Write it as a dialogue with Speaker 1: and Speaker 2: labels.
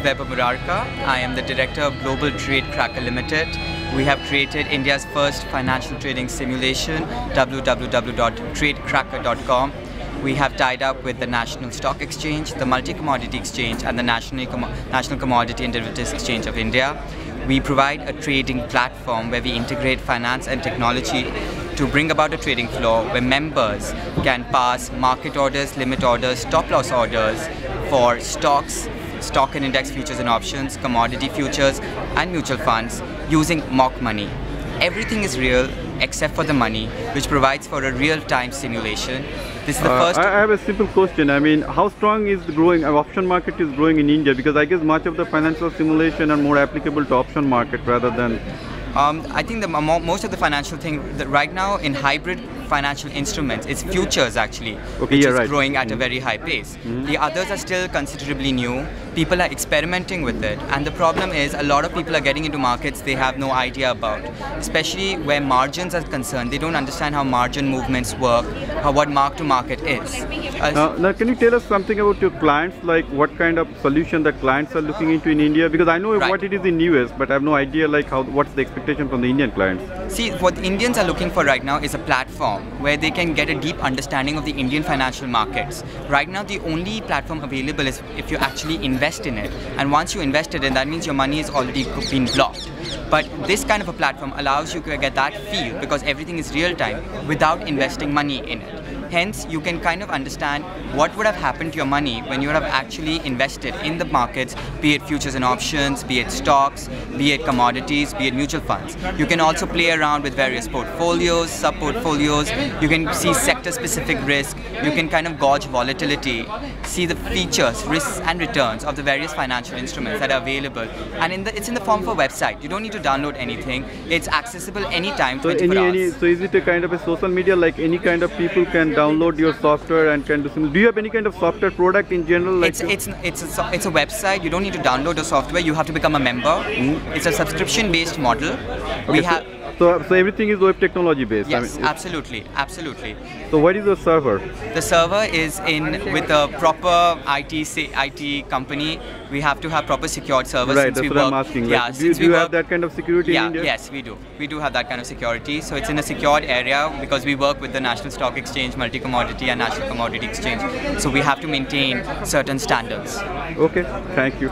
Speaker 1: Vaibhav Murarka. I am the Director of Global Trade Cracker Limited. We have created India's first financial trading simulation, www.tradecracker.com. We have tied up with the National Stock Exchange, the Multi-Commodity Exchange and the National Commodity and Derivatives Exchange of India. We provide a trading platform where we integrate finance and technology to bring about a trading floor where members can pass market orders, limit orders, stop-loss orders for stocks, stock and index futures and options, commodity futures and mutual funds using mock money. Everything is real except for the money, which provides for a real-time simulation. This is the first.
Speaker 2: I have a simple question. I mean, how strong is the growing option market is growing in India? Because I guess much of the financial simulation are more applicable to option market rather than.
Speaker 1: I think most of the financial thing right now in hybrid financial instruments, it's futures actually, which is growing at a very high pace. The others are still considerably new. People are experimenting with it, and the problem is a lot of people are getting into markets they have no idea about, especially where margins are concerned. They don't understand how margin movements work, what mark-to-market is.
Speaker 2: Now, can you tell us something about your clients, like what kind of solution that clients are looking into in India? Because I know what it is in US, but I have no idea like what's the expectation from the Indian clients.
Speaker 1: See, what the Indians are looking for right now is a platform where they can get a deep understanding of the Indian financial markets. Right now, the only platform available is if you actually invest in it. And once you invest in it, that means your money has already been blocked. But this kind of a platform allows you to get that feel because everything is real time without investing money in it. Hence, you can kind of understand what would have happened to your money when you would have actually invested in the markets, be it futures and options, be it stocks, be it commodities, be it mutual funds. You can also play around with various portfolios, sub-portfolios. You can see sector-specific risk. You can kind of gauge volatility, see the features, risks and returns of the various financial instruments that are available. And it's in the form of a website. You don't need to download anything. It's accessible anytime, 24 hours.
Speaker 2: So is it a kind of a social media, like any kind of people can download your software and can do something? Do you have any kind of software product in general? Like
Speaker 1: it's a website. You don't need to download the software. You have to become a member. It's a subscription-based model.
Speaker 2: Okay, so everything is web technology based?
Speaker 1: Yes, I mean, absolutely.
Speaker 2: So what is the server?
Speaker 1: The server is with a proper IT company. We have to have proper secured servers.
Speaker 2: Right, that's what I'm asking.
Speaker 1: Yeah,
Speaker 2: do you have that kind of security in India?
Speaker 1: Yes, we do. We do have that kind of security. So it's in a secured area because we work with the National Stock Exchange, Multi-Commodity and National Commodity Exchange. So we have to maintain certain standards.
Speaker 2: Okay, thank you.